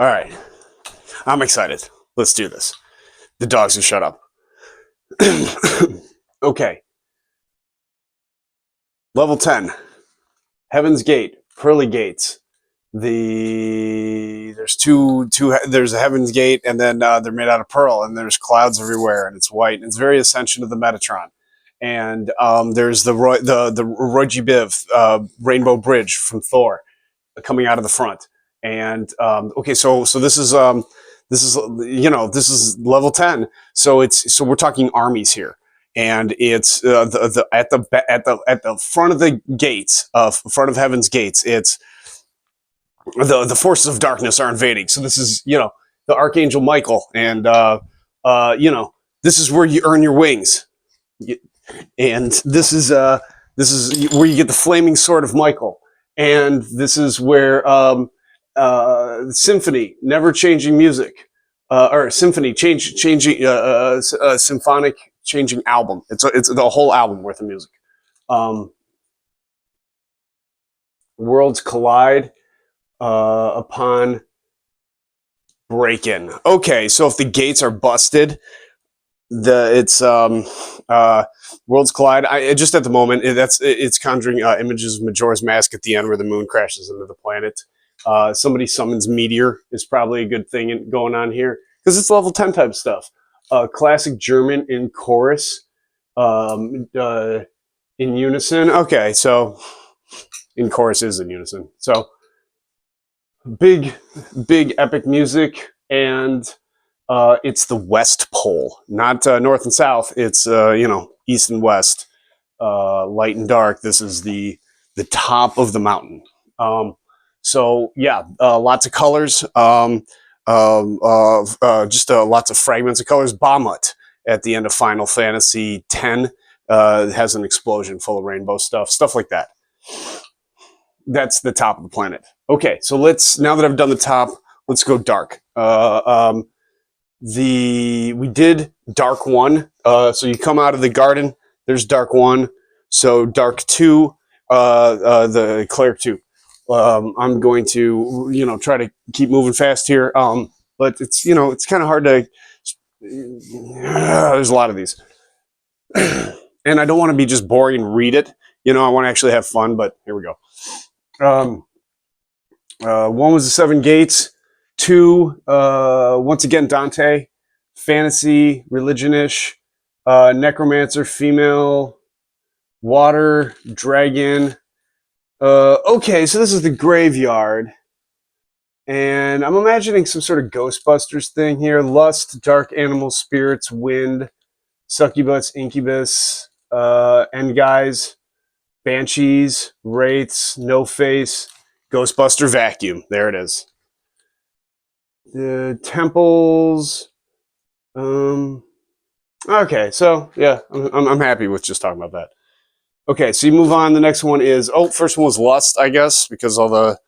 All right. I'm excited. Let's do this. The dogs will shut up. Okay. Level 10. Heaven's Gate. Pearly Gates. There's there's a Heaven's Gate, and then they're made out of pearl, and there's clouds everywhere, and it's white, and it's very Ascension of the Metatron. And there's the Roji Biv Rainbow Bridge from Thor coming out of the front. And okay, so this is this is level 10. So we're talking armies here, and it's at the front of the gates, front of Heaven's Gates. It's the forces of darkness are invading. So this is the Archangel Michael, and this is where you earn your wings, and this is where you get the flaming sword of Michael, and this is where symphony, never changing music, or symphony changing symphonic changing album. It's the whole album worth of music. Worlds collide upon break-in. Okay, so if the gates are busted, it's worlds collide. Just at the moment, it's conjuring images of Majora's Mask at the end, where the moon crashes into the planet. Somebody summons meteor is probably a good thing going on here, because it's level 10 type stuff. Classic German in chorus, in unison. Okay, so in chorus is in unison. So big epic music, and it's the West Pole, not North and South. It's East and West, light and dark. This is the top of the mountain. So yeah, lots of colors. Just lots of fragments of colors. Bahamut at the end of Final Fantasy X has an explosion full of rainbow stuff like that. That's the top of the planet. Okay, so now that I've done the top, let's go dark. We did Dark 1. So you come out of the garden, there's Dark 1. So Dark 2, the Cleric 2. I'm going to, try to keep moving fast here. But it's kind of hard to, there's a lot of these. And I don't want to be just boring and read it. I want to actually have fun, but here we go. One was the Seven Gates. 2, once again, Dante. Fantasy, religion-ish. Necromancer, female. Water, dragon. Okay, so this is the graveyard. And I'm imagining some sort of Ghostbusters thing here. Lust, dark animal spirits, wind, succubus, incubus, end guys, banshees, wraiths, no face, Ghostbuster vacuum. There it is. The temples. Okay, so yeah, I'm happy with just talking about that. Okay, so you move on. The next one is first one was Lust, I guess, because all the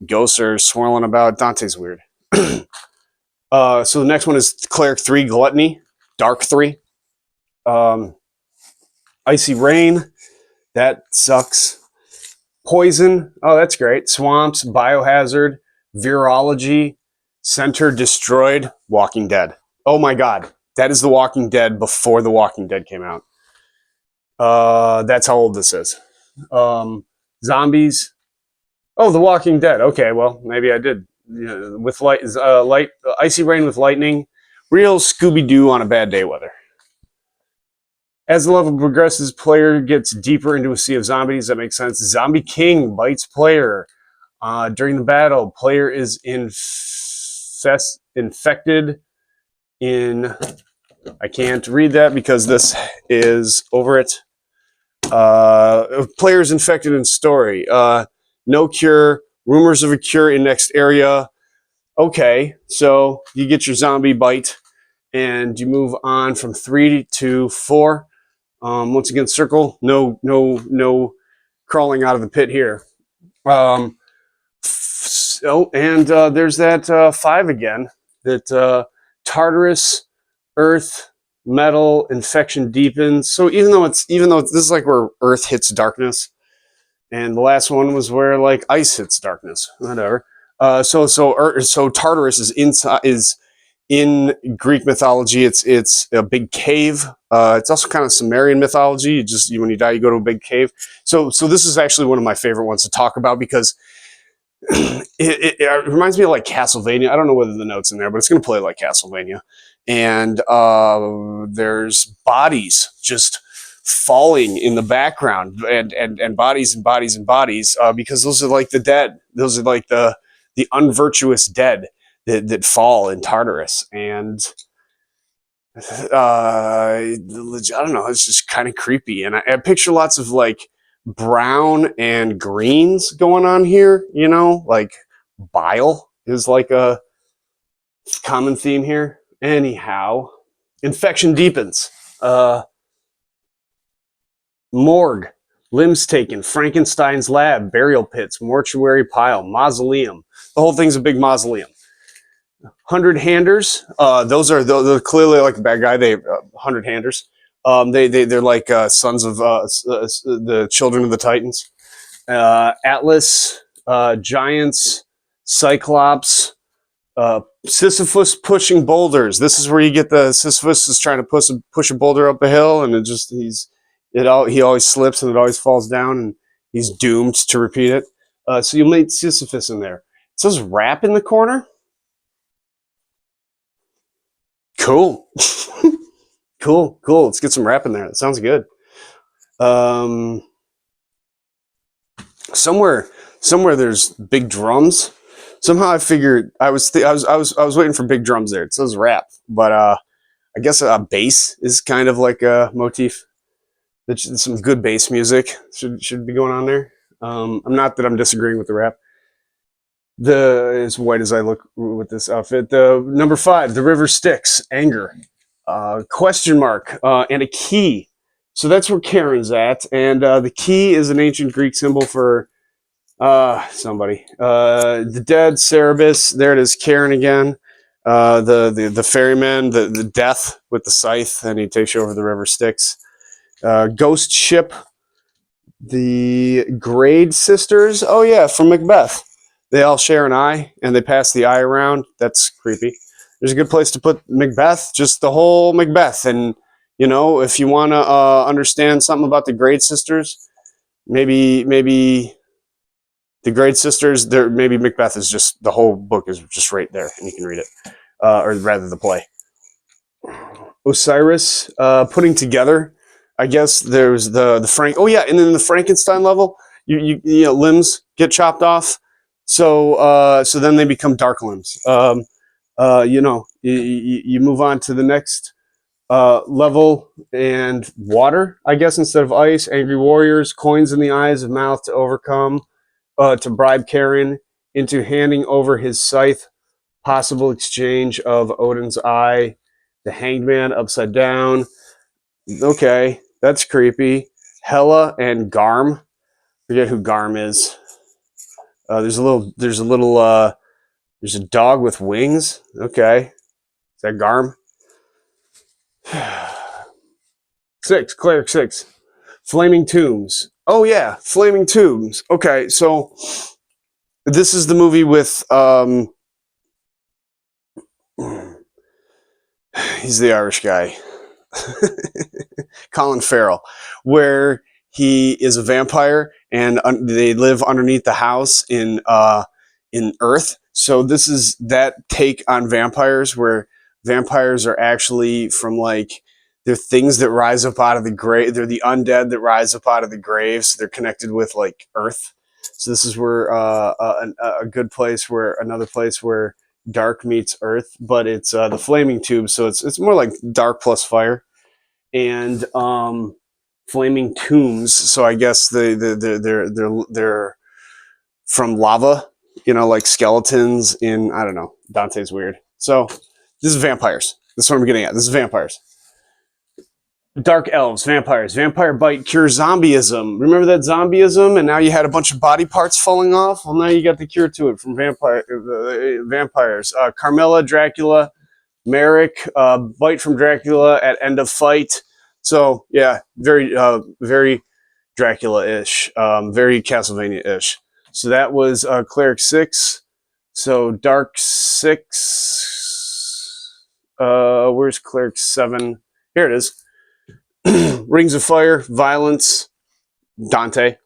ghosts are swirling about. Dante's weird. So the next one is Cleric 3, Gluttony, Dark 3. Icy Rain, that sucks. Poison, oh, that's great. Swamps, Biohazard, Virology, Center Destroyed, Walking Dead. Oh my god, that is The Walking Dead before The Walking Dead came out. That's how old this is. Zombies. Oh, The Walking Dead. Okay, well, maybe I did. With Icy Rain with lightning. Real Scooby-Doo on a bad day weather. As the level progresses, player gets deeper into a sea of zombies. That makes sense. Zombie King bites player. During the battle, player is infected in... I can't read that because this is over it. Players infected in story. No cure. Rumors of a cure in next area. Okay, so you get your zombie bite, and you move on from 3 to 4. Once again, circle. No crawling out of the pit here. And there's that 5 again. That Tartarus, Earth, Metal, Infection deepens. So even though this is like where Earth hits darkness, and the last one was where like ice hits darkness. Whatever. So Tartarus is inside is in Greek mythology. It's a big cave. It's also kind of Sumerian mythology. When you die, you go to a big cave. So this is actually one of my favorite ones to talk about because it reminds me of like Castlevania. I don't know whether the note's in there, but it's going to play like Castlevania. And there's bodies just falling in the background, and bodies and bodies and bodies, because those are like the dead. Those are like the unvirtuous dead that fall in Tartarus. And I don't know, it's just kind of creepy. And I picture lots of like brown and greens going on here, like bile is like a common theme here. Anyhow, infection deepens. Morgue, limbs taken, Frankenstein's lab, burial pits, mortuary pile, mausoleum. The whole thing's a big mausoleum. 100-handers. They're clearly like a bad guy. They 100-handers. They're like sons of the children of the Titans. Atlas, giants, Cyclops, Sisyphus pushing boulders. This is where you get the Sisyphus is trying to push a boulder up a hill, and he always slips and it always falls down, and he's doomed to repeat it. So you'll meet Sisyphus in there. It says rap in the corner. Cool. cool. Let's get some rap in there. That sounds good. Somewhere there's big drums. Somehow I figured I was waiting for big drums there. It says rap, but I guess a bass is kind of like a motif. Some good bass music should be going on there. I'm not that I'm disagreeing with the rap. As white as I look with this outfit. The number 5, the river Styx, anger, question mark, and a key. So that's where Karen's at, and the key is an ancient Greek symbol for somebody. The dead, Cerberus. There it is, Karen again. The ferryman, the death with the scythe, and he takes you over the river Styx. Ghost ship, the Grade sisters. Oh yeah, from Macbeth. They all share an eye, and they pass the eye around. That's creepy. There's a good place to put Macbeth, just the whole Macbeth. And, if you want to understand something about the Grade sisters, maybe the Grade sisters, maybe Macbeth is just, the whole book is just right there, and you can read it. Or rather, the play. Osiris, putting together. I guess there's the Frank. Oh, yeah, and then the Frankenstein level, you limbs get chopped off. So then they become dark limbs. You move on to the next level, and water, I guess, instead of ice. Angry warriors, coins in the eyes of mouth to overcome, to bribe Karen into handing over his scythe. Possible exchange of Odin's eye. The hanged man upside down. Okay, that's creepy. Hela and Garm. Forget who Garm is. There's a dog with wings. Okay. Is that Garm? 6, Cleric 6. Flaming Tombs. Oh yeah, Flaming Tombs. Okay, so this is the movie with he's the Irish guy. Colin Farrell, where he is a vampire and they live underneath the house in Earth. So this is that take on vampires, where vampires are actually from they're things that rise up out of the grave. They're the undead that rise up out of the graves. So they're connected with Earth. So this is where a good place, where another place where dark meets Earth, but it's the Flaming Tube. So it's more like dark plus fire. And Flaming Tombs. So I guess they're from lava, like skeletons in, I don't know. Dante's weird. So this is vampires. This is what I'm getting at. This is vampires. Dark elves, vampires. Vampire bite cures zombieism. Remember that zombieism? And now you had a bunch of body parts falling off? Well, now you got the cure to it from vampires. Carmilla, Dracula, Merrick, bite from Dracula at end of fight. So yeah, very Dracula-ish, very Castlevania-ish. So that was Cleric 6. So Dark 6. Where's Cleric 7? Here it is. Rings of Fire, Violence, Dante.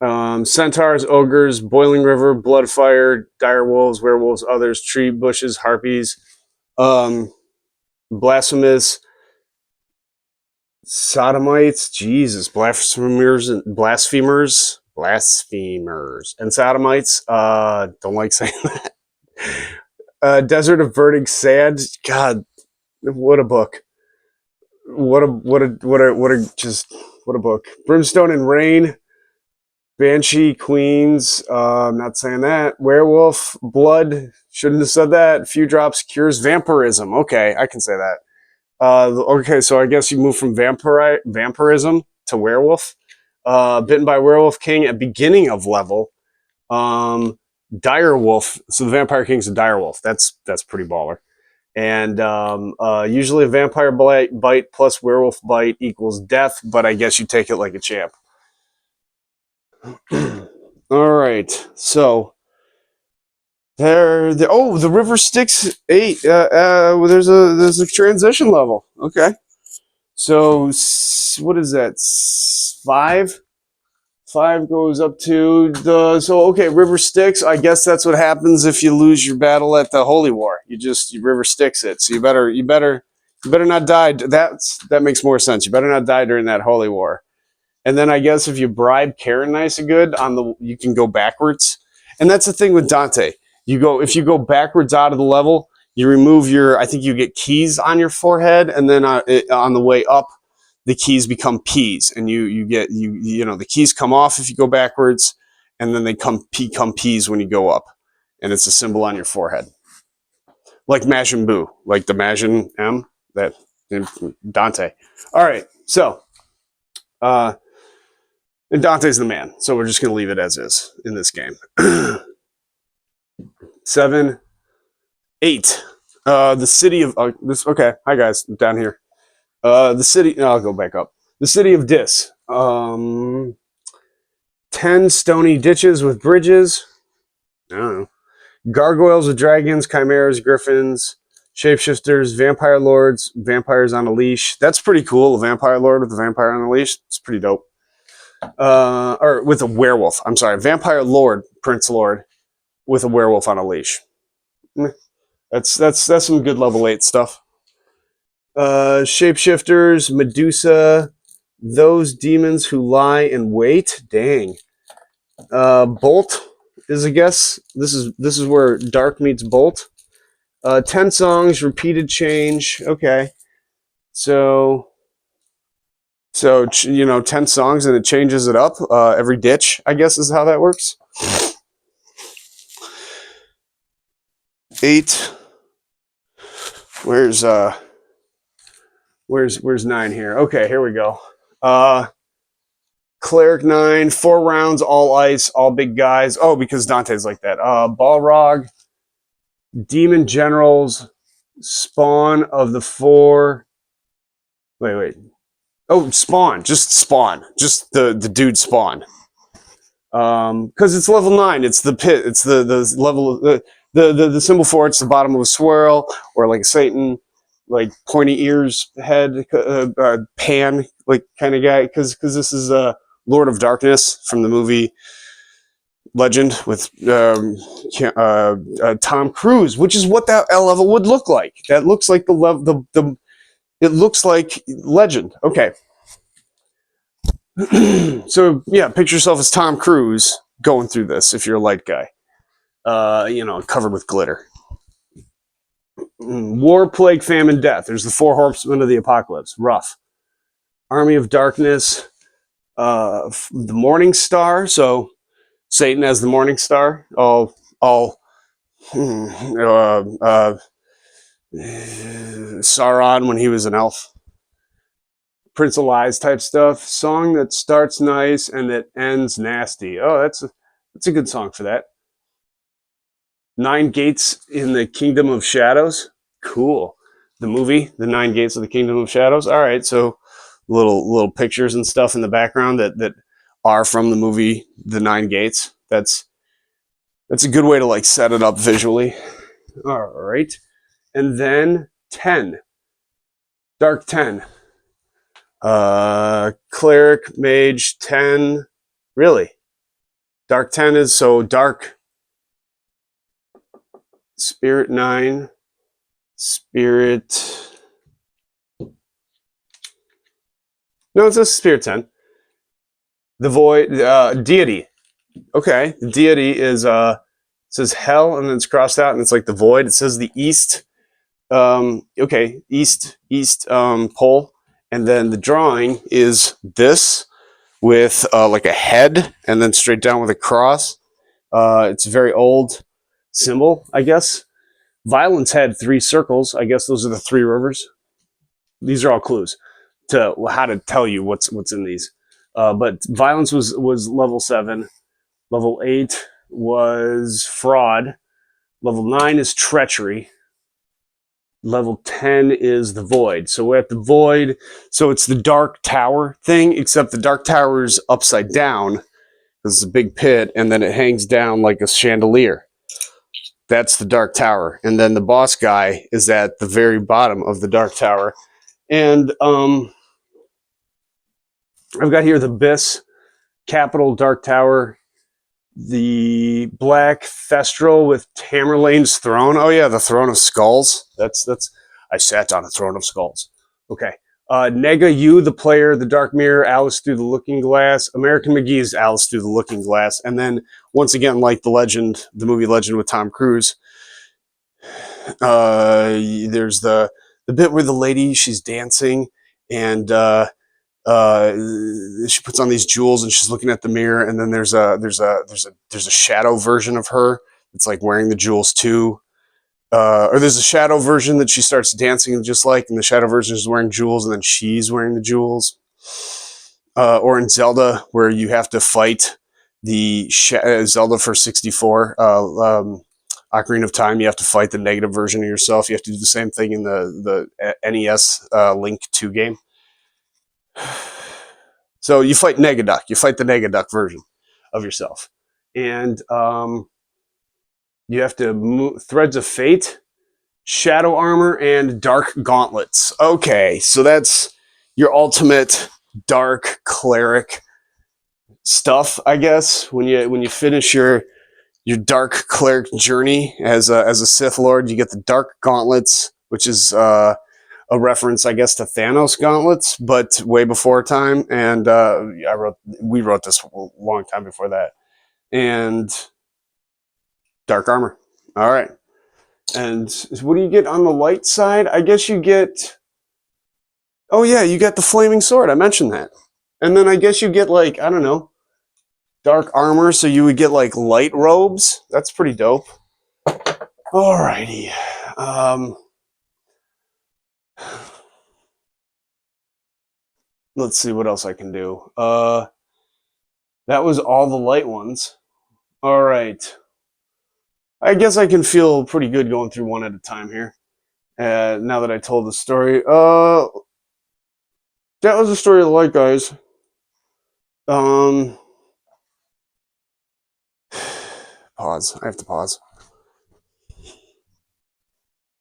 Centaurs, Ogres, Boiling River, Bloodfire, Dire Wolves, Werewolves, Others, Tree Bushes, Harpies, Blasphemous, Sodomites, Jesus, Blasphemers, and Sodomites. Don't like saying that. Desert of Burning Sand. God, what a book. What a book. Brimstone and Rain. Banshee Queens. I'm not saying that. Werewolf Blood. Shouldn't have said that. Few Drops cures vampirism. Okay, I can say that. Okay, so I guess you move from vampirism to werewolf. Bitten by Werewolf King at beginning of level. Dire Wolf. So the Vampire King's a dire wolf. That's pretty baller. And usually a vampire bite plus werewolf bite equals death, but I guess you take it like a champ. All right, so the River Styx 8. There's a transition level. Okay, so what is that? 5. 5 goes up to okay, River Styx. I guess that's what happens if you lose your battle at the Holy War. You River Styx it. So you better not die. That makes more sense. You better not die during that Holy War. And then I guess if you bribe Karen nice and good you can go backwards. And that's the thing with Dante. If you go backwards out of the level, you remove I think you get keys on your forehead, and then on the way up, the keys become P's, and the keys come off if you go backwards, and then they come P's when you go up, and it's a symbol on your forehead, like Majin Buu, like the Majin M that Dante. All right, so and Dante's the man, so we're just gonna leave it as is in this game. 7, 8. The city of this. Okay, hi guys, down here. The city. No, I'll go back up. The city of Dis. 10 stony ditches with bridges. I don't know. Gargoyles with dragons, chimeras, griffins, shapeshifters, vampire lords, vampires on a leash. That's pretty cool. A vampire lord with a vampire on a leash. It's pretty dope. Or with a werewolf. I'm sorry, vampire lord, prince lord, with a werewolf on a leash. That's some good level 8 stuff. Shapeshifters, Medusa, those demons who lie in wait. Dang. Bolt is a guess. This is where dark meets Bolt. 10 songs, repeated change. Okay. So 10 songs and it changes it up every ditch, I guess is how that works. 8. Where's 9 here? Okay, here we go. Cleric 9, 4 rounds, all ice, all big guys. Oh, because Dante's like that. Balrog, Demon Generals, Spawn of the 4. Wait. Oh, Spawn. Just Spawn. Just the dude Spawn. Because it's level 9. It's the pit. It's the level of the symbol for it's the bottom of a swirl, or like a Satan, like pointy ears, head, pan, like kind of guy. Because this is Lord of Darkness from the movie Legend with Tom Cruise, which is what that L level would look like. That looks like the level. It looks like Legend. Okay. So yeah, picture yourself as Tom Cruise going through this if you're a light guy. Covered with glitter. War, plague, famine, death. There's the 4 horsemen of the apocalypse. Rough. Army of darkness. The morning star. So Satan as the morning star. Sauron when he was an elf. Prince of Lies type stuff. Song that starts nice and that ends nasty. Oh, that's a good song for that. 9 Gates in the Kingdom of Shadows. Cool. The movie, The 9 Gates of the Kingdom of Shadows. All right, so little pictures and stuff in the background that are from the movie The 9 Gates. That's That's a good way to like set it up visually. All right. And then 10. Dark 10. Cleric, mage, 10. Really? Dark 10 is so dark. Spirit 9. Spirit. No, it's a Spirit 10. The Void, Deity. Okay. The Deity is, says hell and then it's crossed out and it's like the Void. It says the East. Okay. East pole. And then the drawing is this with like a head and then straight down with a cross. It's a very old symbol, I guess. Violence had 3 circles. I guess those are the 3 rivers. These are all clues to how to tell you what's in these. But violence was level 7. Level 8 was fraud. Level 9 is treachery. Level 10 is the void. So we're at the void. So it's the dark tower thing, except the dark tower is upside down. This is a big pit, and then it hangs down like a chandelier. That's the dark tower. And then the boss guy is at the very bottom of the dark tower. And I've got here the Abyss, Capital, Dark Tower, the Black Thestral with Tamerlane's throne. Oh yeah, the Throne of Skulls. That's I sat on a Throne of Skulls. Okay. Nega, you, the player, the Dark Mirror, Alice through the Looking Glass, American McGee's Alice through the Looking Glass, and then once again, like the Legend, the movie Legend with Tom Cruise, there's the bit where the lady, she's dancing and she puts on these jewels and she's looking at the mirror, and then there's a shadow version of her that's like wearing the jewels too. Or there's a shadow version that she starts dancing just like, and the shadow version is wearing jewels, and then she's wearing the jewels. Or in Zelda, where you have to fight the Zelda for 64, Ocarina of Time, you have to fight the negative version of yourself. You have to do the same thing in the NES Link 2 game. So you fight Negaduck. You fight the Negaduck version of yourself. And you have to move Threads of Fate, Shadow Armor, and Dark Gauntlets. Okay, so that's your ultimate dark cleric stuff, I guess. When you finish your dark cleric journey as a Sith Lord, you get the Dark Gauntlets, which is a reference, I guess, to Thanos gauntlets, but way before time. And we wrote this a long time before that. And dark armor. All right. And what do you get on the light side? I guess you get. Oh yeah, you get the flaming sword. I mentioned that. And then I guess you get like, I don't know, dark armor. So you would get like light robes. That's pretty dope. Alrighty. Let's see what else I can do. That was all the light ones. All right. I guess I can feel pretty good going through one at a time here. Now that I told the story. That was the story of the light guys. Pause. I have to pause.